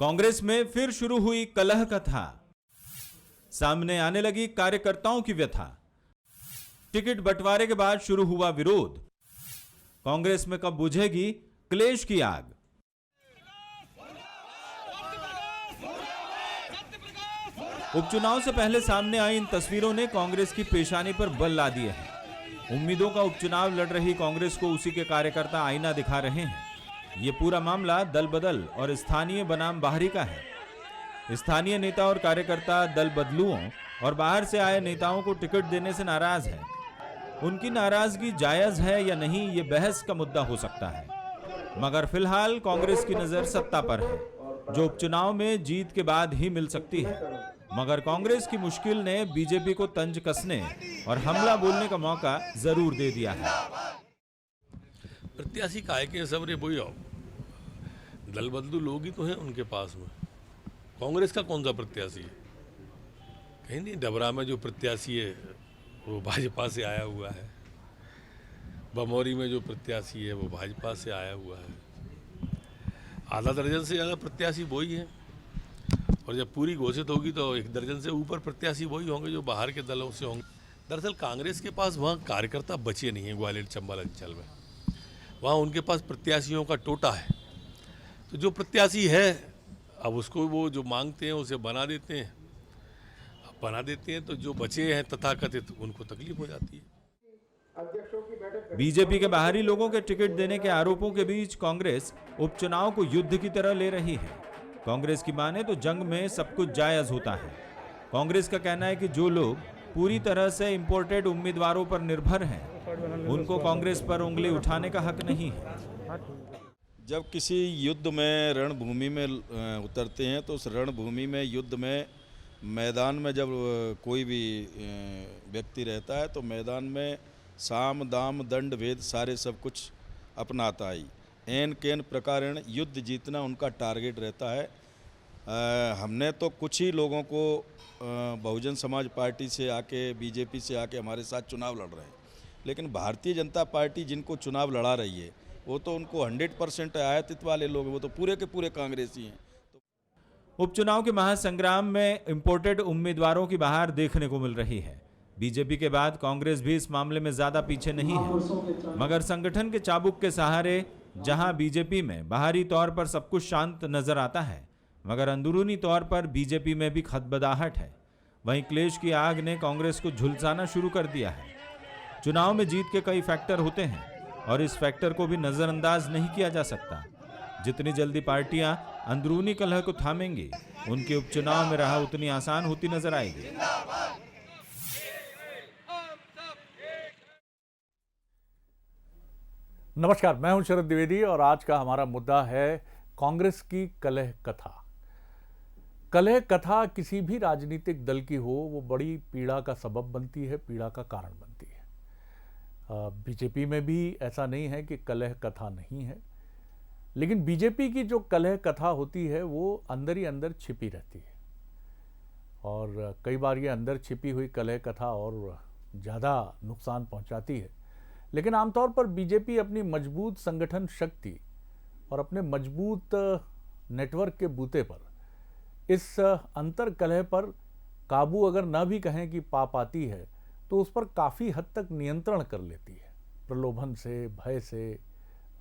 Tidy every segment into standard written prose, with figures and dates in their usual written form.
कांग्रेस में फिर शुरू हुई कलह कथा, सामने आने लगी कार्यकर्ताओं की व्यथा। टिकट बंटवारे के बाद शुरू हुआ विरोध, कांग्रेस में कब बुझेगी क्लेश की आग। उपचुनाव से पहले सामने आई इन तस्वीरों ने कांग्रेस की पेशानी पर बल ला दिए हैं। उम्मीदों का उपचुनाव लड़ रही कांग्रेस को उसी के कार्यकर्ता आईना दिखा रहे हैं। ये पूरा मामला दल बदल और स्थानीय बनाम बाहरी का है। स्थानीय नेता और कार्यकर्ता दल बदलुओं और बाहर से आए नेताओं को टिकट देने से नाराज है। उनकी नाराजगी जायज है या नहीं, ये बहस का मुद्दा हो सकता है। मगर फिलहाल कांग्रेस की नजर सत्ता पर है, जो उपचुनाव में जीत के बाद ही मिल सकती है। मगर कांग्रेस की मुश्किल ने बीजेपी को तंज कसने और हमला बोलने का मौका जरूर दे दिया है। प्रत्याशी काय के सब रे बोई आओ, दल बदलू लोग ही तो हैं उनके पास में। कांग्रेस का कौन सा प्रत्याशी है? कहीं नहीं। डबरा में जो प्रत्याशी है वो भाजपा से आया हुआ है। बमौरी में जो प्रत्याशी है वो भाजपा से आया हुआ है। आधा दर्जन से ज़्यादा प्रत्याशी वही है, और जब पूरी घोषित होगी तो 1 दर्जन से ऊपर प्रत्याशी वही होंगे जो बाहर के दलों से होंगे। दरअसल कांग्रेस के पास वहाँ कार्यकर्ता बचे नहीं हैं। ग्वालियर चंबल अंचल में वहाँ उनके पास प्रत्याशियों का टोटा है। तो जो प्रत्याशी है अब उसको वो जो मांगते हैं उसे बना देते हैं। अब बना देते हैं तो जो बचे हैं तथाकथित उनको तकलीफ हो जाती है। बीजेपी के बाहरी लोगों के टिकट देने के आरोपों के बीच कांग्रेस उपचुनाव को युद्ध की तरह ले रही है। कांग्रेस की माने तो जंग में सब कुछ जायज होता है। कांग्रेस का कहना है कि जो लोग पूरी तरह से इंपोर्टेड उम्मीदवारों पर निर्भर हैं, उनको कांग्रेस पर उंगली उठाने का हक नहीं है। जब किसी युद्ध में रणभूमि में उतरते हैं तो उस रणभूमि में युद्ध में मैदान में जब कोई भी व्यक्ति रहता है तो मैदान में साम दाम दंड भेद सारे सब कुछ अपनाता ही। एन केन प्रकारेण युद्ध जीतना उनका टारगेट रहता है। हमने तो कुछ ही लोगों को बहुजन समाज पार्टी से आके बीजेपी से आके हमारे साथ चुनाव लड़ रहे हैं, लेकिन भारतीय जनता पार्टी जिनको चुनाव लड़ा रही है वो तो उनको 100% आयातित वाले लोग, वो तो पूरे के पूरे कांग्रेसी हैं। उपचुनाव के महासंग्राम में इंपोर्टेड उम्मीदवारों की बहार देखने को मिल रही है। बीजेपी के बाद कांग्रेस भी इस मामले में ज्यादा पीछे नहीं है, मगर संगठन के चाबुक के सहारे जहां बीजेपी में बाहरी तौर पर सब कुछ शांत नजर आता है, मगर अंदरूनी तौर पर बीजेपी में भी खदबदाहट है। वहीं क्लेश की आग ने कांग्रेस को झुलसाना शुरू कर दिया है। चुनाव में जीत के कई फैक्टर होते हैं और इस फैक्टर को भी नजरअंदाज नहीं किया जा सकता। जितनी जल्दी पार्टियां अंदरूनी कलह को थामेंगी, उनके उपचुनाव में राह उतनी आसान होती नजर आएगी। नमस्कार, मैं हूं शरद द्विवेदी और आज का हमारा मुद्दा है कांग्रेस की कलह कथा। कलह कथा किसी भी राजनीतिक दल की हो, वो बड़ी पीड़ा का सबब बनती है, पीड़ा का कारण बनती है। बीजेपी में भी ऐसा नहीं है कि कलह कथा नहीं है, लेकिन बीजेपी की जो कलह कथा होती है वो अंदर ही अंदर छिपी रहती है, और कई बार ये अंदर छिपी हुई कलह कथा और ज़्यादा नुकसान पहुंचाती है। लेकिन आमतौर पर बीजेपी अपनी मजबूत संगठन शक्ति और अपने मजबूत नेटवर्क के बूते पर इस अंतर कलह पर काबू अगर न भी कहें कि पा पाती है, तो उस पर काफ़ी हद तक नियंत्रण कर लेती है, प्रलोभन से, भय से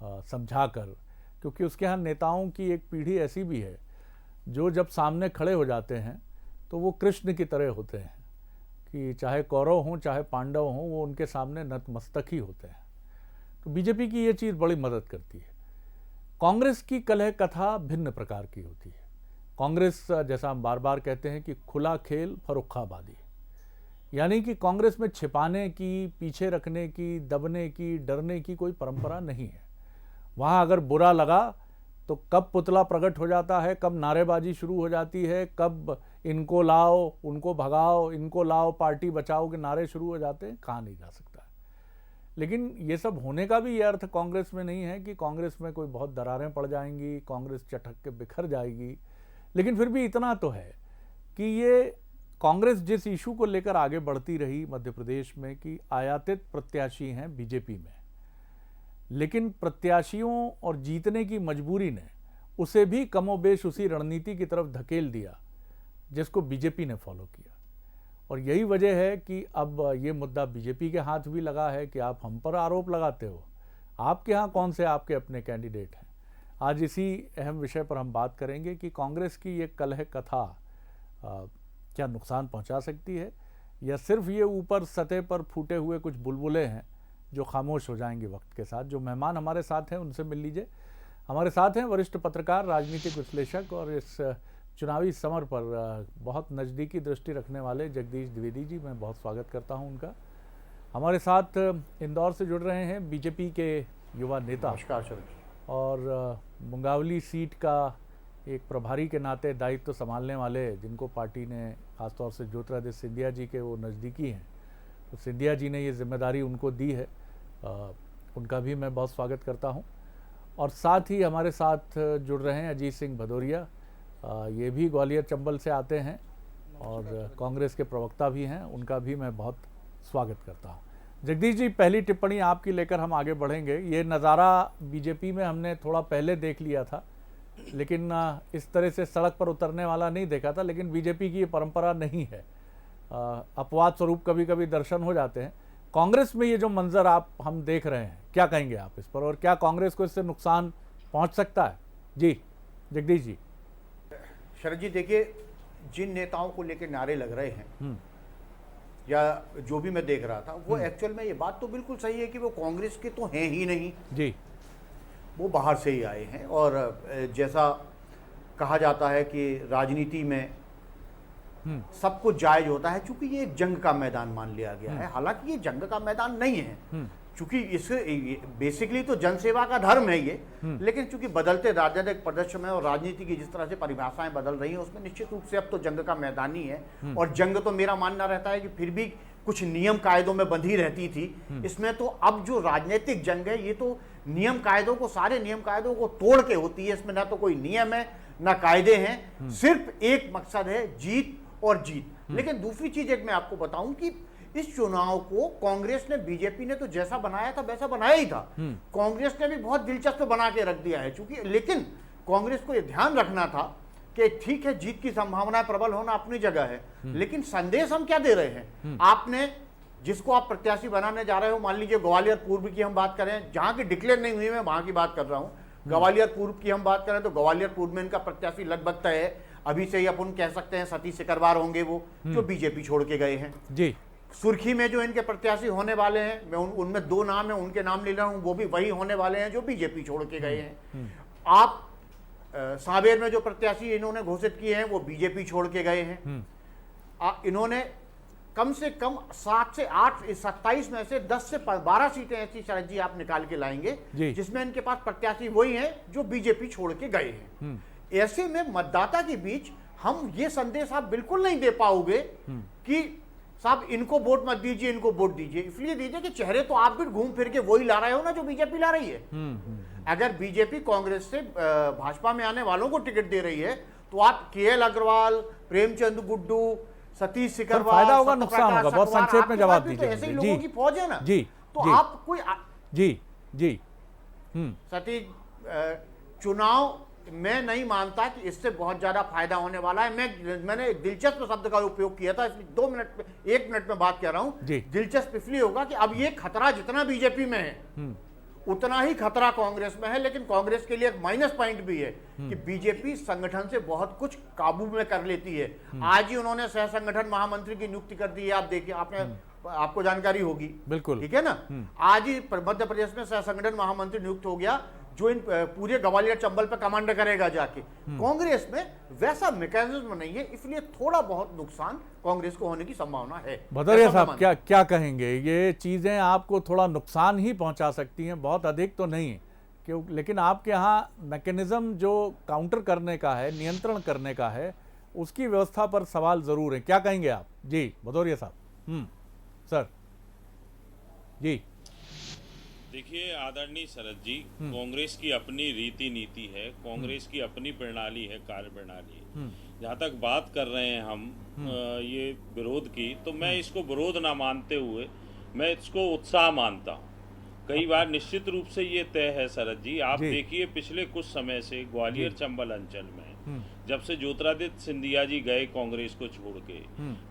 समझाकर। क्योंकि उसके यहाँ नेताओं की एक पीढ़ी ऐसी भी है जो जब सामने खड़े हो जाते हैं तो वो कृष्ण की तरह होते हैं कि चाहे कौरव हों चाहे पांडव हों, वो उनके सामने नतमस्तक ही होते हैं। तो बीजेपी की ये चीज़ बड़ी मदद करती है। कांग्रेस की कलह कथा भिन्न प्रकार की होती है। कांग्रेस, जैसा हम बार बार कहते हैं कि खुला खेल फर्रुखाबादी, यानी कि कांग्रेस में छिपाने की, पीछे रखने की, दबने की, डरने की कोई परंपरा नहीं है। वहाँ अगर बुरा लगा तो कब पुतला प्रकट हो जाता है, कब नारेबाजी शुरू हो जाती है, कब इनको लाओ, उनको भगाओ, इनको लाओ, पार्टी बचाओ के नारे शुरू हो जाते हैं, कहा नहीं जा सकता है। लेकिन ये सब होने का भी ये अर्थ कांग्रेस में नहीं है कि कांग्रेस में कोई बहुत दरारें पड़ जाएंगी, कांग्रेस चटक के बिखर जाएगी। लेकिन फिर भी इतना तो है कि ये कांग्रेस जिस इशू को लेकर आगे बढ़ती रही मध्य प्रदेश में कि आयातित प्रत्याशी हैं बीजेपी में, लेकिन प्रत्याशियों और जीतने की मजबूरी ने उसे भी कमोबेश उसी रणनीति की तरफ धकेल दिया जिसको बीजेपी ने फॉलो किया। और यही वजह है कि अब ये मुद्दा बीजेपी के हाथ भी लगा है कि आप हम पर आरोप लगाते हो, आपके यहाँ कौन से आपके अपने कैंडिडेट हैं। आज इसी अहम विषय पर हम बात करेंगे कि कांग्रेस की ये कलह कथा क्या नुकसान पहुंचा सकती है, या सिर्फ ये ऊपर सतह पर फूटे हुए कुछ बुलबुले हैं जो खामोश हो जाएंगे वक्त के साथ। जो मेहमान हमारे साथ हैं उनसे मिल लीजिए। हमारे साथ हैं वरिष्ठ पत्रकार, राजनीतिक विश्लेषक और इस चुनावी समर पर बहुत नज़दीकी दृष्टि रखने वाले जगदीश द्विवेदी जी। मैं बहुत स्वागत करता हूं उनका। हमारे साथ इंदौर से जुड़ रहे हैं बीजेपी के युवा नेता और मुंगावली सीट का एक प्रभारी के नाते दायित्व संभालने वाले, जिनको पार्टी ने खासतौर से ज्योतिरादित्य सिंधिया जी के वो नज़दीकी हैं, तो सिंधिया जी ने ये जिम्मेदारी उनको दी है, उनका भी मैं बहुत स्वागत करता हूं। और साथ ही हमारे साथ जुड़ रहे हैं अजीत सिंह भदौरिया, ये भी ग्वालियर चंबल से आते हैं और कांग्रेस के प्रवक्ता भी हैं, उनका भी मैं बहुत स्वागत करता हूं। जगदीश जी, पहली टिप्पणी आपकी लेकर हम आगे बढ़ेंगे। ये नज़ारा बीजेपी में हमने थोड़ा पहले देख लिया था, लेकिन इस तरह से सड़क पर उतरने वाला नहीं देखा था, लेकिन बीजेपी की ये परंपरा नहीं है। अपवाद स्वरूप कभी कभी दर्शन हो जाते हैं। कांग्रेस में ये जो मंजर हम देख रहे हैं, क्या कहेंगे आप इस पर, और क्या कांग्रेस को इससे नुकसान पहुंच सकता है? जी जगदीश जी। शरद जी, देखिए, जिन नेताओं को लेकर नारे लग रहे हैं या जो भी मैं देख रहा था, वो एक्चुअल में ये बात तो बिल्कुल सही है कि वो कांग्रेस के तो हैं ही नहीं जी, वो बाहर से ही आए हैं। और जैसा कहा जाता है कि राजनीति में सब कुछ जायज होता है, क्योंकि ये एक जंग का मैदान मान लिया गया है। हालांकि ये जंग का मैदान नहीं है, क्योंकि इस बेसिकली तो जनसेवा का धर्म है ये, लेकिन चूंकि बदलते राजनीतिक परिदृश्य में और राजनीति की जिस तरह से परिभाषाएं बदल रही हैं, उसमें निश्चित रूप से अब तो जंग का मैदान ही है। और जंग तो मेरा मानना रहता है कि फिर भी कुछ नियम कायदों में बंधी रहती थी। इसमें तो अब जो राजनीतिक जंग है, ये तो नियम कायदों को, सारे नियम कायदों को तोड़ के होती है। इसमें ना तो कोई नियम है ना कायदे हैं, सिर्फ एक मकसद है, जीत और जीत। लेकिन दूसरी चीज एक मैं आपको बताऊं कि इस चुनाव को कांग्रेस ने, बीजेपी ने तो जैसा बनाया था वैसा बनाया ही था, कांग्रेस ने भी बहुत दिलचस्प बना के रख दिया है। चूंकि लेकिन कांग्रेस को यह ध्यान रखना था कि ठीक है, जीत की संभावना प्रबल होना अपनी जगह है, लेकिन संदेश हम क्या दे रहे हैं। आपने जिसको आप प्रत्याशी बनाने जा रहे हो, मान लीजिए ग्वालियर पूर्व की हम बात करें, जहां की डिक्लेयर नहीं हुई, मैं वहां की बात कर रहा हूं। ग्वालियर पूर्व की हम बात करें तो ग्वालियर पूर्व में इनका प्रत्याशी लगभग तय है। अभी से ही अपन कह सकते हैं सतीश सिकरवार होंगे, वो जो बीजेपी छोड़ के गए हैं जी। सुर्खी में जो इनके प्रत्याशी होने वाले हैं, मैं उनमें दो नाम है, उनके नाम ले रहा हूं, वो भी वही होने वाले हैं जो बीजेपी छोड़ के गए हैं। आप सांवेर में जो प्रत्याशी इन्होंने घोषित किए हैं, वो बीजेपी छोड़ के गए हैं। इन्होंने कम से कम 7 से 8, 27 में से 10 से 12 सीटें ऐसी शरद जी आप निकाल के लाएंगे जिसमें इनके पास प्रत्याशी वही हैं जो बीजेपी छोड़ के गए हैं। ऐसे में मतदाता के बीच हम ये संदेश आप बिल्कुल नहीं दे पाओगे कि साहब इनको वोट मत दीजिए, इनको वोट दीजिए। इसलिए दीजिए कि चेहरे तो आप भी घूम फिर के वही ला रहे हो ना जो बीजेपी ला रही है। अगर बीजेपी कांग्रेस से भाजपा में आने वालों को टिकट दे रही है, तो आप केएल अग्रवाल, प्रेमचंद गुड्डू, सतीश सिकरवार, फायदा होगा नुकसान होगा? बहुत संक्षेप में जवाब दीजिए। ऐसे ही लोगों की फौज है ना जी, तो आप कोई जी सतीश, चुनाव मैं नहीं मानता कि इससे बहुत ज्यादा फायदा होने वाला है। मैंने दिलचस्प शब्द का उपयोग किया था, 1 मिनट में बात कर रहा हूं। दिलचस्प इसलिए होगा कि अब ये खतरा जितना बीजेपी में है उतना ही खतरा कांग्रेस में है। लेकिन कांग्रेस के लिए एक माइनस पॉइंट भी है कि बीजेपी संगठन से बहुत कुछ काबू में कर लेती है। आज ही उन्होंने सह संगठन महामंत्री की नियुक्ति कर दी है, आप देखिए, आपको जानकारी होगी, बिल्कुल, ठीक है ना। आज ही मध्य प्रदेश में सह संगठन महामंत्री नियुक्त हो गया, जो इन पूरे ग्वालियर चंबल पे कमांड करेगा जाके। कांग्रेस में वैसा मैकेनिज्म नहीं है, इसलिए थोड़ा बहुत नुकसान कांग्रेस को होने की संभावना है। भदौरिया साहब, क्या कहेंगे? ये चीजें आपको थोड़ा नुकसान ही पहुंचा सकती हैं, बहुत अधिक तो नहीं है क्यों, लेकिन आपके यहाँ मैकेनिज्म जो काउंटर करने का है, नियंत्रण करने का है, उसकी व्यवस्था पर सवाल जरूर है। क्या कहेंगे आप? जी भदौरिया साहब। सर जी। देखिए आदरणीय शरद जी, कांग्रेस की अपनी रीति नीति है, कांग्रेस की अपनी प्रणाली है, कार्य प्रणाली है। जहाँ तक बात कर रहे हैं हम ये विरोध की, तो मैं इसको विरोध ना मानते हुए मैं इसको उत्साह मानता हूँ। कई बार निश्चित रूप से ये तय है शरद जी, आप जी। देखिए पिछले कुछ समय से ग्वालियर चंबल अंचल में जब से ज्योतिरादित्य सिंधिया जी गए कांग्रेस को छोड़ के,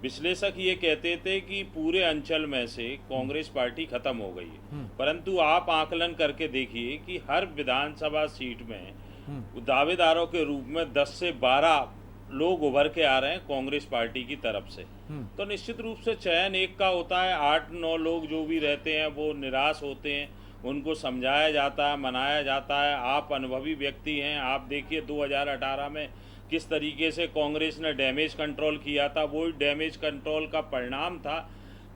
विश्लेषक ये कहते थे कि पूरे अंचल में से कांग्रेस पार्टी खत्म हो गई है, परंतु आप आकलन करके देखिए कि हर विधानसभा सीट में दावेदारों के रूप में 10 से 12 लोग उभर के आ रहे हैं कांग्रेस पार्टी की तरफ से। तो निश्चित रूप से चयन एक का होता है, 8-9 लोग जो भी रहते हैं वो निराश होते हैं, उनको समझाया जाता है, मनाया जाता है। आप अनुभवी व्यक्ति हैं, आप देखिए 2018 में किस तरीके से कांग्रेस ने डैमेज कंट्रोल किया था, वो डैमेज कंट्रोल का परिणाम था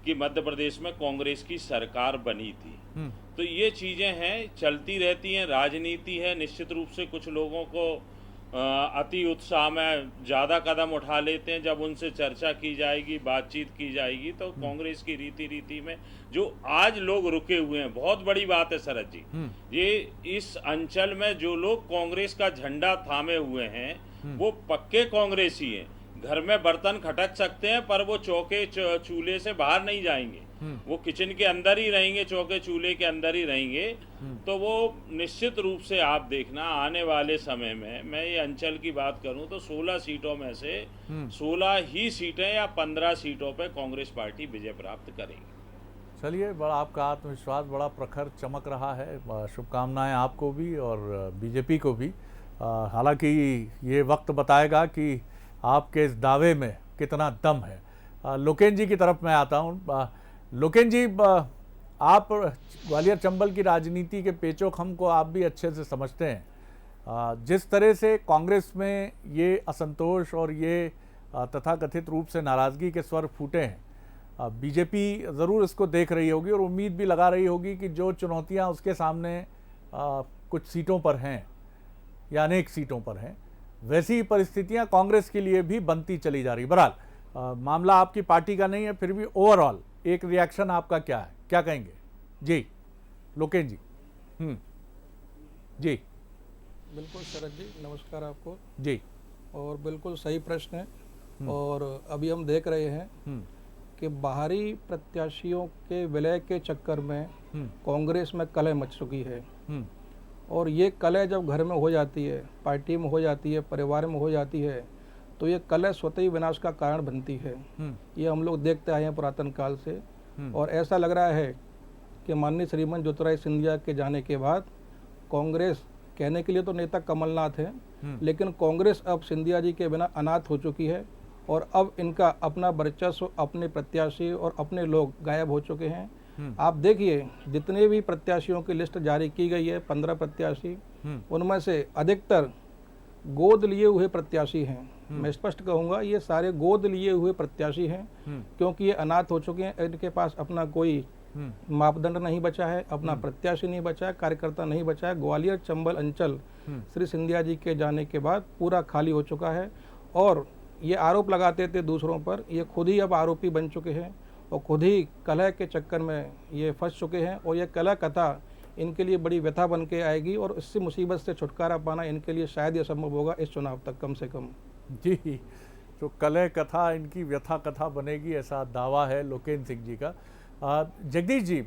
कि मध्य प्रदेश में कांग्रेस की सरकार बनी थी। तो ये चीज़ें हैं, चलती रहती हैं, राजनीति है। निश्चित रूप से कुछ लोगों को अति उत्साह में ज़्यादा कदम उठा लेते हैं, जब उनसे चर्चा की जाएगी, बातचीत की जाएगी, तो कांग्रेस की रीति में जो आज लोग रुके हुए हैं, बहुत बड़ी बात है शरद जी, ये इस अंचल में जो लोग कांग्रेस का झंडा थामे हुए हैं वो पक्के कांग्रेसी हैं। घर में बर्तन खटक सकते हैं पर वो चौके चूल्हे से बाहर नहीं जाएंगे, वो किचन के अंदर ही रहेंगे, चौके चूल्हे के अंदर ही रहेंगे। तो वो निश्चित रूप से आप देखना आने वाले समय में, मैं ये अंचल की बात करूं तो 16 सीटों में से 16 ही सीटें या 15 सीटों पे कांग्रेस पार्टी विजय प्राप्त करेगी। चलिए, बड़ा आपका आत्मविश्वास बड़ा प्रखर चमक रहा है। शुभकामनाएं आपको भी और बीजेपी को भी। हालांकि ये वक्त बताएगा कि आपके इस दावे में कितना दम है। लोकेन जी की तरफ मैं आता हूँ। लोकेन जी, आप ग्वालियर चंबल की राजनीति के पेचोखम को आप भी अच्छे से समझते हैं। जिस तरह से कांग्रेस में ये असंतोष और ये तथाकथित रूप से नाराज़गी के स्वर फूटे हैं, बीजेपी ज़रूर इसको देख रही होगी और उम्मीद भी लगा रही होगी कि जो चुनौतियां उसके सामने कुछ सीटों पर हैं या अनेक सीटों पर हैं, वैसी ही परिस्थितियां कांग्रेस के लिए भी बनती चली जा रही। बहरहाल मामला आपकी पार्टी का नहीं है, फिर भी ओवरऑल एक रिएक्शन आपका क्या है, क्या कहेंगे? जी लोकेन जी। जी बिल्कुल शरद जी, नमस्कार आपको जी। और बिल्कुल सही प्रश्न है। और अभी हम देख रहे हैं कि बाहरी प्रत्याशियों के विलय के चक्कर में कांग्रेस में कलह मच चुकी है। और ये कलह जब घर में हो जाती है, पार्टी में हो जाती है, परिवार में हो जाती है, तो ये कलह स्वतः ही विनाश का कारण बनती है। ये हम लोग देखते आए हैं पुरातन काल से। और ऐसा लग रहा है कि माननीय श्रीमान ज्योतिरादित्य सिंधिया के जाने के बाद कांग्रेस, कहने के लिए तो नेता कमलनाथ है, लेकिन कांग्रेस अब सिंधिया जी के बिना अनाथ हो चुकी है और अब इनका अपना वर्चस्व, अपने प्रत्याशी और अपने लोग गायब हो चुके हैं। आप देखिए, जितने भी प्रत्याशियों की लिस्ट जारी की गई है, 15 प्रत्याशी, उनमें से अधिकतर गोद लिए हुए प्रत्याशी हैं। मैं स्पष्ट कहूँगा, ये सारे गोद लिए हुए प्रत्याशी हैं, क्योंकि ये अनाथ हो चुके हैं। इनके पास अपना कोई मापदंड नहीं बचा है, अपना प्रत्याशी नहीं बचा है, कार्यकर्ता नहीं बचा है। ग्वालियर चंबल अंचल श्री सिंधिया जी के जाने के बाद पूरा खाली हो चुका है। और ये आरोप लगाते थे दूसरों पर, ये खुद ही अब आरोपी बन चुके हैं और खुद ही कलह के चक्कर में ये फंस चुके हैं। और ये कलह कथा इनके लिए बड़ी व्यथा बन के आएगी और इससे मुसीबत से छुटकारा पाना इनके लिए शायद ये संभव होगा इस चुनाव तक, कम से कम। जी, तो कलह कथा इनकी व्यथा कथा बनेगी, ऐसा दावा है लोकेन सिंह जी का। जगदीश जी,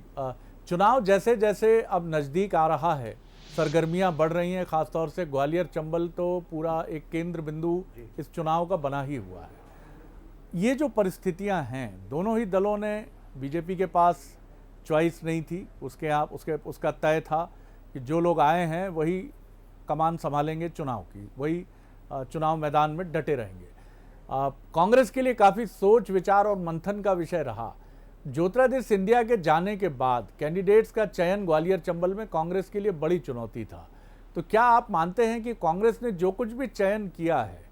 चुनाव जैसे जैसे अब नज़दीक आ रहा है, सरगर्मियां बढ़ रही हैं, ख़ासतौर से ग्वालियर चंबल तो पूरा एक केंद्र बिंदु इस चुनाव का बना ही हुआ है। ये जो परिस्थितियां हैं, दोनों ही दलों ने, बीजेपी के पास चॉइस नहीं थी, उसका तय था कि जो लोग आए हैं वही कमान संभालेंगे चुनाव की, वही चुनाव मैदान में डटे रहेंगे। कांग्रेस के लिए काफ़ी सोच विचार और मंथन का विषय रहा। ज्योतिरादित्य सिंधिया के जाने के बाद कैंडिडेट्स का चयन ग्वालियर चंबल में कांग्रेस के लिए बड़ी चुनौती था। तो क्या आप मानते हैं कि कांग्रेस ने जो कुछ भी चयन किया है,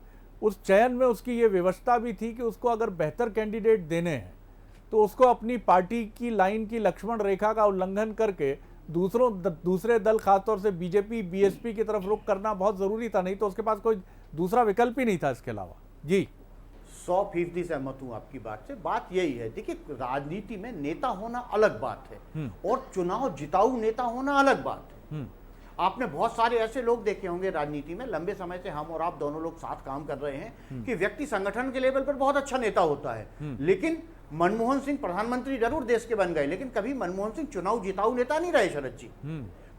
उस चयन में उसकी ये व्यवस्था भी थी कि उसको अगर बेहतर कैंडिडेट देने हैं तो उसको अपनी पार्टी की लाइन की लक्ष्मण रेखा का उल्लंघन करके दूसरे दल, खासतौर से बीजेपी, बीएसपी की तरफ रुख करना बहुत ज़रूरी था, नहीं तो उसके पास कोई दूसरा विकल्प ही नहीं था इसके अलावा? जी, 100% सहमत हूं आपकी बात से। बात यही है, देखिए, राजनीति में नेता होना अलग बात है और चुनाव जिताऊ नेता होना अलग बात है। आपने बहुत सारे ऐसे लोग देखे होंगे राजनीति में, लंबे समय से हम और आप दोनों लोग साथ काम कर रहे हैं, कि व्यक्ति संगठन के लेवल पर बहुत अच्छा नेता होता है, लेकिन मनमोहन सिंह प्रधानमंत्री जरूर देश के बन गए, लेकिन कभी मनमोहन सिंह चुनाव जिताऊ नेता नहीं रहे शरद जी।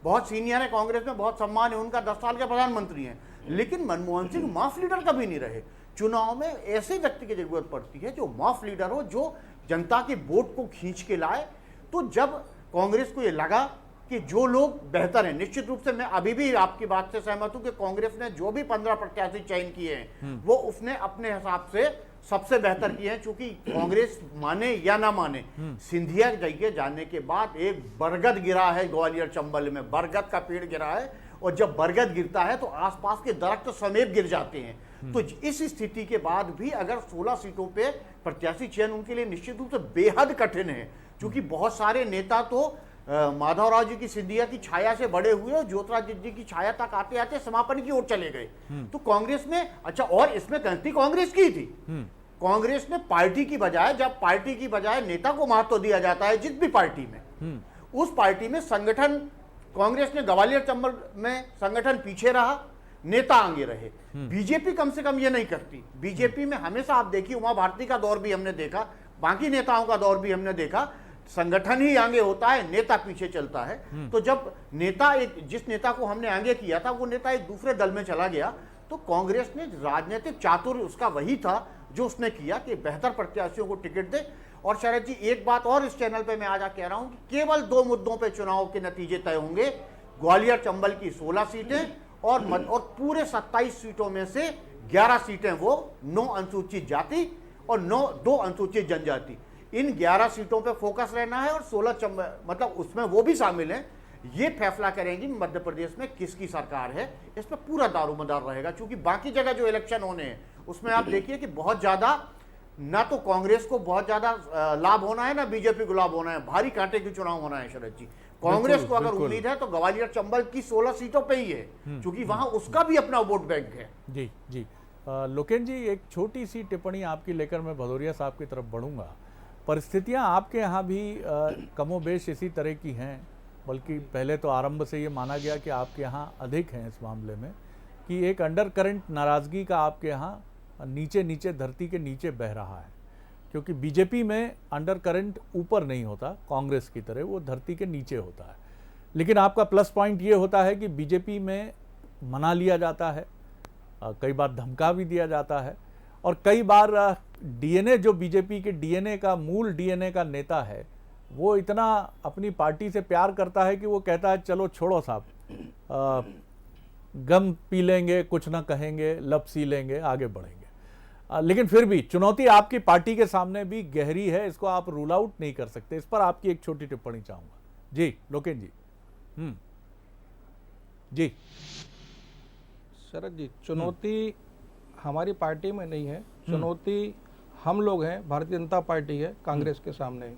बहुत सीनियर है कांग्रेस में, बहुत सम्मान है उनका, 10 साल के प्रधानमंत्री हैं, लेकिन मनमोहन सिंह माफ लीडर कभी नहीं रहे। चुनाव में ऐसे व्यक्ति की जरूरत पड़ती है जो माफ लीडर हो, जो जनता के वोट को खींच के लाए। तो जब कांग्रेस को ये लगा कि जो लोग बेहतर हैं, निश्चित रूप से मैं अभी भी आपकी बात से सहमत हूं कि कांग्रेस ने जो भी 15 प्रत्याशी चयन किए हैं वो उसने अपने हिसाब से सबसे बेहतर किए हैं, क्योंकि कांग्रेस माने या ना माने, सिंधिया जगह जाने के बाद एक बरगद गिरा है ग्वालियर चंबल में, बरगद का पेड़ गिरा है, और जब बरगद गिरता है तो आसपास के दरख्त समेत गिर जाते हैं। तो इस स्थिति के बाद भी अगर 16 सीटों पे प्रत्याशी चयन उनके लिए निश्चित रूप से बेहद कठिन है, क्योंकि बहुत सारे नेता तो माधवराव जी की सिंधिया की छाया से बड़े हुए और ज्योतिरादित्य जी की छाया तक आते आते समापन की ओर चले गए। तो कांग्रेस में, अच्छा, और इसमें गलती कांग्रेस की थी। कांग्रेस ने पार्टी की बजाय, जब पार्टी की बजाय नेता को महत्व दिया जाता है जिस भी पार्टी में, उस पार्टी में संगठन, कांग्रेस ने ग्वालियर चंबल में संगठन पीछे रहा, नेता आगे रहे। बीजेपी कम से कम ये नहीं करती। बीजेपी में हमेशा आप देखिए, उमा भारती का दौर भी हमने देखा, बाकी नेताओं का दौर भी हमने देखा, संगठन ही आगे होता है, नेता पीछे चलता है। तो जब नेता, एक जिस नेता को हमने आगे किया था वो नेता एक दूसरे दल में चला गया, तो कांग्रेस ने राजनीतिक चातुर्य उसका वही था जो उसने किया कि बेहतर प्रत्याशियों को टिकट दे। और शरद जी, एक बात और इस चैनल पे मैं आज कह रहा हूं कि केवल 2 मुद्दों पे चुनाव के नतीजे तय होंगे, ग्वालियर चंबल की 16 सीटें और पूरे 27 सीटों में से 11 सीटें वो 9 अनुसूचित जाति और 2 अनुसूचित जनजाति, इन 11 सीटों पे फोकस रहना है। और 16 मतलब उसमें वो भी शामिल हैं। ये फैसला करेंगी मध्य प्रदेश में किसकी सरकार है, इस पर पूरा दारोमदार रहेगा, क्योंकि बाकी जगह जो इलेक्शन होने हैं उसमें आप देखिए कि बहुत ज्यादा, ना तो कांग्रेस को बहुत ज्यादा लाभ होना है, ना बीजेपी को लाभ होना है, भारी कांटे की चुनाव होना है शरद जी। कांग्रेस को अगर उम्मीद है तो ग्वालियर चंबल की 16 सीटों पे ही है, क्योंकि वहां उसका भी अपना वोट बैंक है। जी जी, लोकेन जी, एक छोटी सी टिप्पणी आपकी लेकर मैं भदौरिया साहब की तरफ बढ़ूंगा। परिस्थितियां आपके यहाँ भी कमोबेश इसी तरह की हैं, बल्कि पहले तो आरंभ से ये माना गया कि आपके यहाँ अधिक हैं इस मामले में, कि एक अंडर करंट नाराज़गी का आपके यहाँ नीचे नीचे धरती के नीचे बह रहा है, क्योंकि बीजेपी में अंडर करंट ऊपर नहीं होता कांग्रेस की तरह, वो धरती के नीचे होता है। लेकिन आपका प्लस पॉइंट ये होता है कि बीजेपी में मना लिया जाता है, कई बार धमका भी दिया जाता है, और कई बार डीएनए, जो बीजेपी के डीएनए का, मूल डीएनए का नेता है, वो इतना अपनी पार्टी से प्यार करता है कि वो कहता है चलो छोड़ो साहब, गम पी लेंगे, कुछ ना कहेंगे, लब सी लेंगे, आगे बढ़ेंगे। लेकिन फिर भी चुनौती आपकी पार्टी के सामने भी गहरी है, इसको आप रूल आउट नहीं कर सकते। इस पर आपकी एक छोटी टिप्पणी चाहूंगा। जी लोकेन जी। जी शरद जी, चुनौती हमारी पार्टी में नहीं है, चुनौती हम लोग हैं, भारतीय जनता पार्टी है कांग्रेस के सामने,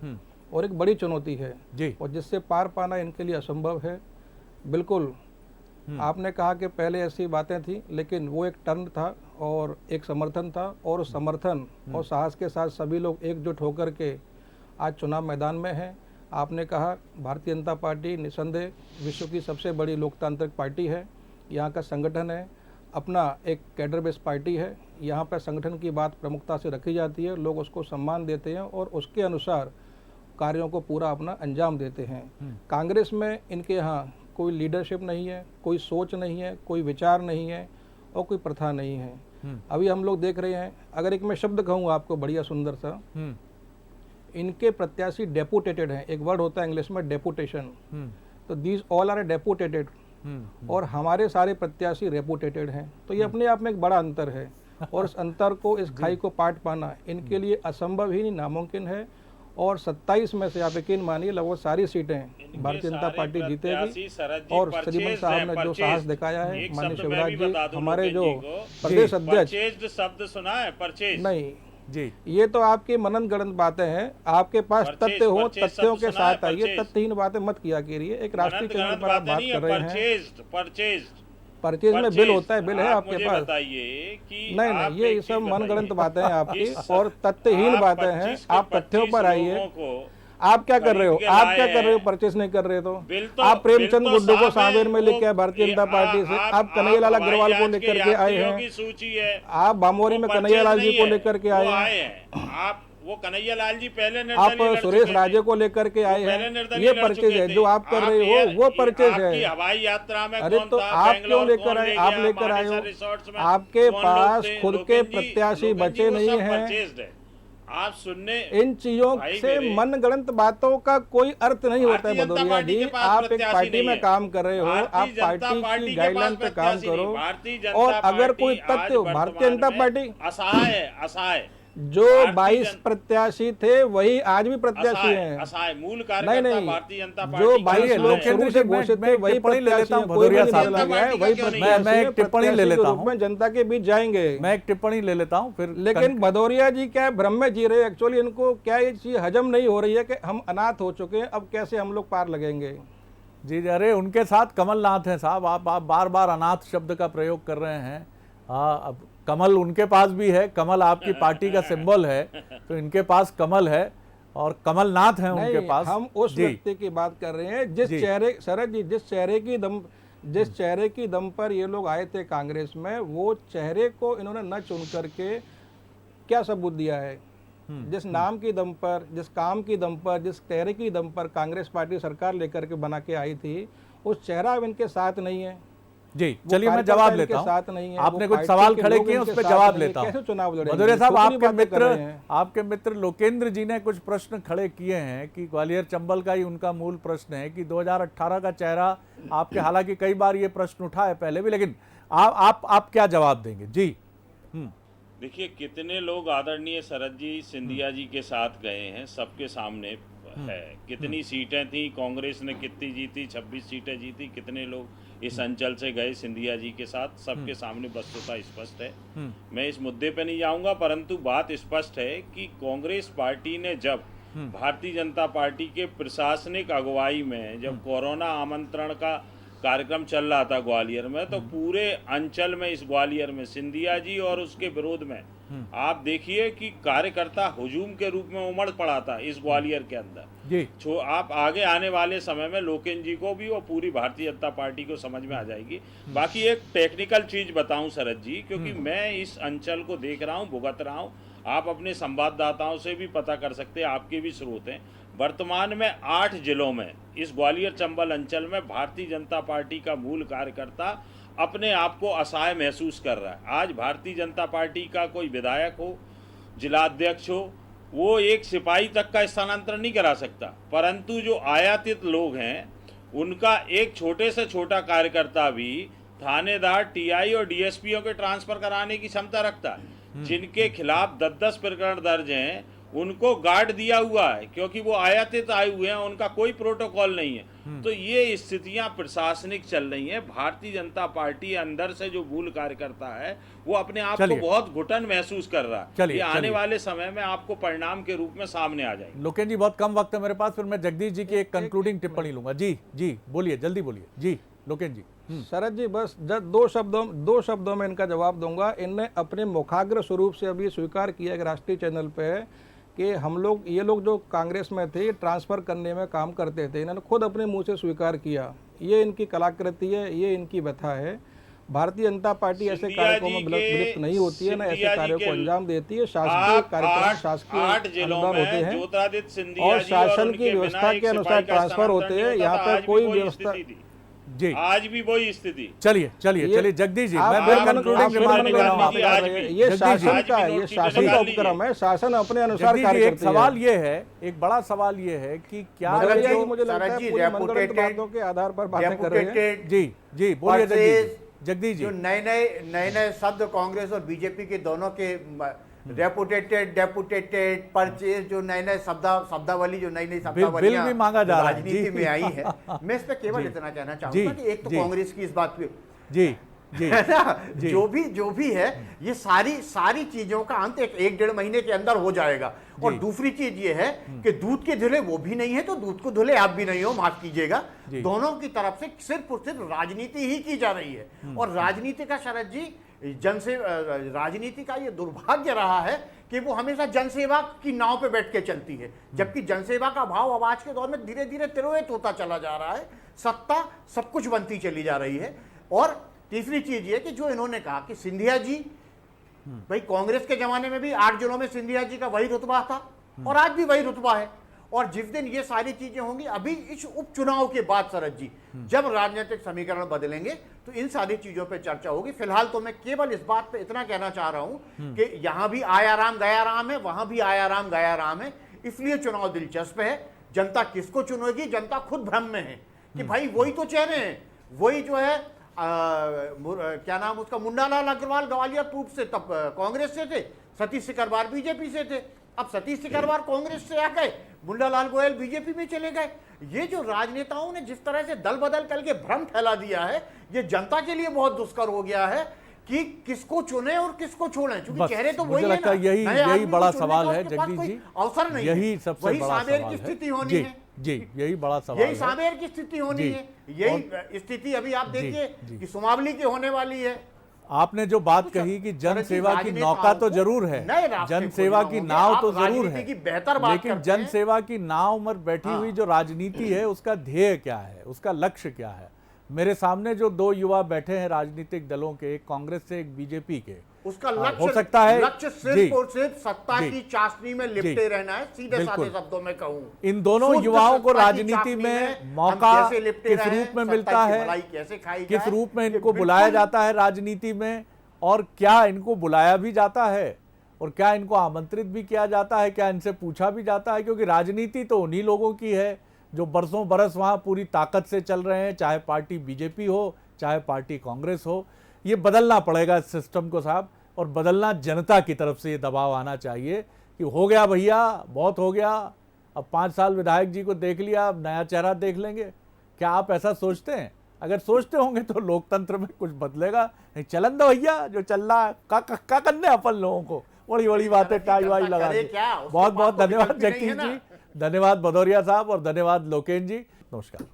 और एक बड़ी चुनौती है जी, और जिससे पार पाना इनके लिए असंभव है। बिल्कुल आपने कहा कि पहले ऐसी बातें थी, लेकिन वो एक टर्न था और एक समर्थन था, और उस समर्थन और साहस के साथ सभी लोग एकजुट होकर के आज चुनाव मैदान में हैं। आपने कहा भारतीय जनता पार्टी निसंदेह विश्व की सबसे बड़ी लोकतांत्रिक पार्टी है, यहाँ का संगठन है, अपना एक कैडर बेस्ड पार्टी है, यहाँ पर संगठन की बात प्रमुखता से रखी जाती है, लोग उसको सम्मान देते हैं और उसके अनुसार कार्यों को पूरा अपना अंजाम देते हैं। कांग्रेस में इनके यहाँ कोई लीडरशिप नहीं है, कोई सोच नहीं है, कोई विचार नहीं है और कोई प्रथा नहीं है। अभी हम लोग देख रहे हैं, अगर एक मैं शब्द कहूँ आपको बढ़िया सुंदर सा, इनके प्रत्याशी डेपुटेटेड हैं। एक वर्ड होता है इंग्लिश में डेपुटेशन, तो दीज ऑल आर डेपुटेटेड, और हमारे सारे प्रत्याशी रेपुटेटेड हैं। तो ये अपने आप में एक बड़ा अंतर है, और इस अंतर को, इस खाई को पाट पाना इनके लिए असंभव ही नहीं, नामुमकिन है। और 27 में से आप यकीन मानिए लगभग सारी सीटें भारतीय जनता पार्टी जीतेगी। और सलीमन साहब ने जो साहस दिखाया है, माननीय शिवराज जी हमारे जो प्रदेश अध्यक्ष, शब्द सुना है परचेज नहीं जी, ये तो आपकी मनन गणत बातें हैं। आपके पास तथ्य हो, तथ्यों के साथ आइए, तथ्यहीन बातें मत किया करिए। एक राष्ट्रीय चैनल पर आप बात कर रहे हैं, परचेज में बिल होता है, बिल है आपके पास? नहीं, ये सब मनगढ़ंत बातें हैं आपकी और तथ्यहीन बातें हैं। आप तथ्यों पर आइए। आप क्या कर रहे हो? खरीद के आप लाए क्या कर रहे हो? हैं। परचेस नहीं कर रहे बिल तो तो- आप प्रेमचंद बिल तो गुड्डू को साहब है, सांवेर में लेके आए वो- भारतीय जनता पार्टी से, आप कन्हैया लाल हवाई अग्रवाल को जहाज लेकर के आए यात्रियों की हैं, सूची है, आप बामोरी में वो कन्हैया लाल जी purchase को नहीं है, लेकर के वो आए हैं, आप वो कन्हैया लाल जी पहले आप निर्दलीय लड़ सुरेश चुके थे। राजे को लेकर के आए पहले हैं। निर्दलीय ये लड़ परचेज चुके है थे। जो आप कर रहे हो, वो परचेज आपकी है। हवाई यात्रा में अरे कौन तो था? आप क्यों बेंगलोर लेकर कौन आए? ले आप गया? लेकर आए मानेसर हो। रिसोर्ट्स में आपके कौन पास लोग थे? खुद के लोकेन जी- प्रत्याशी लोकेन जी बचे वो नहीं सब हैं। purchased है। आप सुनने इन चीजों भाई से मेरे, मनगढ़ंत बातों का कोई अर्थ नहीं होता है भारतीय जनता भदौरिया पार्टी जी। के पास आप एक प्रत्याशी पार्टी नहीं में है। काम कर रहे हो, आप भारतीय जनता पार्टी पार्टी की के गाइडलाइन पास पे काम प्रत्याशी नहीं। करो। भारतीय जनता और अगर पार्टी कोई आज तथ्य हो, भारतीय जनता वर्तमान पार्टी में असहाय है, असहाय जो भारतीय 22 जन- प्रत्याशी थे वही आज भी प्रत्याशी असहाय हैं। असहाय मूल नहीं कार्यकर्ता नहीं, भारतीय जनता जो पार्टी 22 का लोग असहाय है। शुरू से घोषित थे वही टिप्पणी ले लेता प्रत्याशी हूं, हैं, कोई भी भदौरिया नहीं साहब। बदला गया है, जनता वही पार्टी का क्यों नहीं? प्रत्याशी मैं एक हैं, टिप्पणी ले प्रत्याशी के लेता रूप हूं। में जनता के बीच जाएंगे। मैं एक टिप्पणी ले लेता हूं फिर लेकिन भदौरिया जी क्या भ्रम में जी रहे हैं? एक्चुअली इनको क्या ये चीज हजम नहीं हो रही है कि हम अनाथ हो चुके हैं, अब कैसे हम लोग पार लगेंगे? जी जी, अरे उनके साथ कमलनाथ हैं साहब, आप बार बार अनाथ शब्द का प्रयोग कर रहे हैं। हाँ, अब कमल उनके पास भी है, कमल आपकी पार्टी का सिंबल है, तो इनके पास कमल है और कमलनाथ हैं उनके नहीं, पास। हम उस जी, व्यक्ति की बात कर रहे हैं जिस जी। चेहरे, शरद जी, जिस चेहरे की दम पर ये लोग आए थे कांग्रेस में, वो चेहरे को इन्होंने न चुन करके क्या सबूत दिया है? जिस नाम की दम पर, जिस काम की दम पर, जिस चेहरे की दम पर कांग्रेस पार्टी सरकार लेकर के बना के आई थी, उस चेहरा अब इनके साथ नहीं है। जी वो चलिए मैं कार्यकर्ता जवाब इनके लेता साथ हूँ। नहीं है, आपने वो कुछ पार्टी सवाल के खड़े लोग किए, उस इनके पर साथ जवाब नहीं है। लेता हूँ। कैसे चुनाव लड़ेंगे? भदौरिया साहब, खोखली बातें कर रहे हैं। आपके मित्र लोकेंद्र जी ने कुछ प्रश्न खड़े किए हैं कि ग्वालियर चंबल का ही उनका मूल प्रश्न है कि 2018 का चेहरा आपके, हालांकि कई बार ये प्रश्न उठा है पहले भी, लेकिन आप क्या जवाब देंगे? जी देखिए, कितने लोग आदरणीय शरद जी सिंधिया जी के साथ गए हैं, सबके सामने है। कितनी सीटें थी, कांग्रेस ने कितनी जीती, 26 सीटें जीती, कितने लोग इस अंचल से गए सिंधिया जी के साथ, सबके सामने वस्तुतः स्पष्ट है। मैं इस मुद्दे पे नहीं जाऊंगा, परंतु बात स्पष्ट है कि कांग्रेस पार्टी ने जब भारतीय जनता पार्टी के प्रशासनिक अगुवाई में जब कोरोना आमंत्रण का कार्यक्रम चल रहा था ग्वालियर में, तो पूरे अंचल में, इस ग्वालियर में सिंधिया जी और उसके विरोध में आप देखिए कि कार्यकर्ता हुजूम के रूप में उमड़ पड़ा था इस ग्वालियर के अंदर। जी आप आगे आने वाले समय में लोकेन जी को भी और पूरी भारतीय जनता पार्टी को समझ में आ जाएगी। बाकी एक टेक्निकल चीज बताऊं शरद जी, क्योंकि मैं इस अंचल को देख रहा हूं, भुगत रहा हूं, आप अपने संवाददाताओं से भी पता कर सकते हैं, आपके भी स्रोत हैं। वर्तमान में 8 जिलों में इस ग्वालियर चंबल अंचल में भारतीय जनता पार्टी का मूल कार्यकर्ता अपने आप को असहाय महसूस कर रहा है। आज भारतीय जनता पार्टी का कोई विधायक हो, जिलाध्यक्ष हो, वो एक सिपाही तक का स्थानांतरण नहीं करा सकता, परंतु जो आयातित लोग हैं उनका एक छोटे से छोटा कार्यकर्ता भी थानेदार, टीआई और डीएसपीओ के ट्रांसफर कराने की क्षमता रखता है। जिनके खिलाफ 10-10 प्रकरण दर्ज हैं, उनको गार्ड दिया हुआ है, क्योंकि वो आयातित आए हुए हैं, उनका कोई प्रोटोकॉल नहीं है। तो ये स्थितियां प्रशासनिक चल रही हैं। भारतीय जनता पार्टी अंदर से जो मूल कार्यकर्ता है वो अपने आप को बहुत घुटन महसूस कर रहा है। ये आने वाले समय में आपको परिणाम के रूप में सामने आ जाएगा। लोकेन जी, बहुत कम वक्त है मेरे पास, फिर मैं जगदीश जी की एक कंक्लूडिंग टिप्पणी लूंगा। जी जी बोलिए, जल्दी बोलिए। जी लोकेन जी। शरद जी, बस दो शब्दों में इनका जवाब दूंगा। इनने अपने मुखाग्र स्वरूप से अभी स्वीकार किया है राष्ट्रीय चैनल पे कि ये लोग जो कांग्रेस में थे, ट्रांसफ़र करने में काम करते थे। इन्होंने खुद अपने मुंह से स्वीकार किया। ये इनकी कलाकृति है, ये इनकी व्यथा है। भारतीय जनता पार्टी ऐसे कार्यों में लिप्त नहीं होती है, ना ऐसे कार्यों को अंजाम देती है। शासकीय कार्यक्रम, शासकीय अनुदान होते हैं और शासन की व्यवस्था के अनुसार ट्रांसफर होते हैं। यहाँ पर कोई व्यवस्था जी, आज भी वही स्थिति। चलिए जगदीश जी, मैं फिर कंक्लूडिंग रिमार्क ले रहा हूं। ये शासन का उपक्रम है, शासन अपने अनुसार कार्य करती है। एक सवाल ये है, एक बड़ा सवाल ये है कि क्या मुझे लगता है पूरी मनगढ़ंत बातों के आधार पर बातें कर रहे हैं। जी बोलिए जगदीश जी। जो नए शब्द कांग्रेस और बीजेपी के दोनों के रेपुटेटेड, डेपुटेटेड, परचेज, जो नए शब्दावली, जो नई शब्दावली बिल भी मांगा जा रहा है राजनीति में आई है। मैं इस पे केवल इतना कहना चाहूंगा कि एक तो कांग्रेस की इस बात पे जी है ना, जो भी है, ये सारी चीजों का अंत 1-1.5 महीने के अंदर हो जाएगा। और दूसरी चीज ये है कि दूध के धुले वो भी नहीं है, तो दूध को धुले आप भी नहीं हो, माफ कीजिएगा। दोनों की तरफ से सिर्फ और सिर्फ राजनीति ही की जा रही है। और राजनीति का शरद जी राजनीति का ये दुर्भाग्य रहा है कि वो हमेशा जनसेवा की नाव पे बैठ के चलती है, जबकि जनसेवा का भाव अब आज के दौर में धीरे धीरे तिरोहित होता चला जा रहा है। सत्ता सब कुछ बनती चली जा रही है। और तीसरी चीज ये कि जो इन्होंने कहा कि सिंधिया जी, भाई कांग्रेस के जमाने में भी 8 जिलों में सिंधिया जी का वही रुतबा था और आज भी वही रुतबा है। और जिस दिन ये सारी चीजें होंगी, अभी इस उपचुनाव के बाद शरद जी जब राजनीतिक समीकरण बदलेंगे तो इन सारी चीजों पे चर्चा होगी। फिलहाल तो मैं केवल इस बात पे इतना कहना चाह रहा हूं कि यहां भी आया राम गया राम है, वहां भी आया राम गया राम है, इसलिए चुनाव दिलचस्प है। जनता किसको चुनेगी, जनता खुद भ्रम में है कि भाई वही तो चेहरे हैं, वही जो है क्या नाम उसका, मुंडालाल अग्रवाल ग्वालियर पूर्व से तब कांग्रेस से थे, सतीश सिकरवार बीजेपी से थे, अब सतीश सिकरवार कांग्रेस से आ गए, मुंडालाल गोयल बीजेपी में चले गए। ये जो राजनेताओं ने जिस तरह से दल बदल करके भ्रम फैला दिया है, ये जनता के लिए बहुत दुष्कर हो गया है कि किसको चुने और किसको छोड़ें, क्योंकि चेहरे तो वही है ना। यही बड़ा सवाल है जगदीश जी, अवसर नहीं, यही सबसे बड़ा सावेर सवाल की है स्थिति होनी है जी, यही बड़ा सवाल यही सावेर की स्थिति होनी है। यही स्थिति अभी आप देखिए कि सुमावली की होने वाली है। आपने जो बात कही कि जन सेवा की नौका तो जरूर है, जन सेवा की नाव तो जरूर है, लेकिन जन सेवा की नाव में बैठी हुई जो राजनीति है उसका ध्येय क्या है, उसका लक्ष्य क्या है। मेरे सामने जो 2 युवा बैठे हैं राजनीतिक दलों के, एक कांग्रेस से एक बीजेपी के, उसका लक्ष्य हो सकता है लक्ष्य सिर्फ और सिर्फ सत्ता की चाशनी में लिपटे रहना है। सीधे साधे शब्दों में कहूं, इन दोनों युवाओं को राजनीति में मौका किस रूप में मिलता है, किस रूप में इनको बुलाया जाता है राजनीति में, और क्या इनको बुलाया भी जाता है और क्या इनको आमंत्रित भी किया जाता है, क्या इनसे पूछा भी जाता है, क्योंकि राजनीति तो उन्हीं लोगों की है जो बरसों बरस वहाँ पूरी ताकत से चल रहे हैं, चाहे पार्टी बीजेपी हो चाहे पार्टी कांग्रेस हो। ये बदलना पड़ेगा इस सिस्टम को साहब, और बदलना जनता की तरफ से ये दबाव आना चाहिए कि हो गया भैया, बहुत हो गया, अब 5 साल विधायक जी को देख लिया, अब नया चेहरा देख लेंगे। क्या आप ऐसा सोचते हैं? अगर सोचते होंगे तो लोकतंत्र में कुछ बदलेगा नहीं। चलन दो भैया, जो चल रहा है क्या करने अपन लोगों को, बड़ी बड़ी बातें टाई वाई लगा दी। बहुत बहुत धन्यवाद जगदीश जी, धन्यवाद भदौरिया साहब और धन्यवाद लोकेन जी, नमस्कार।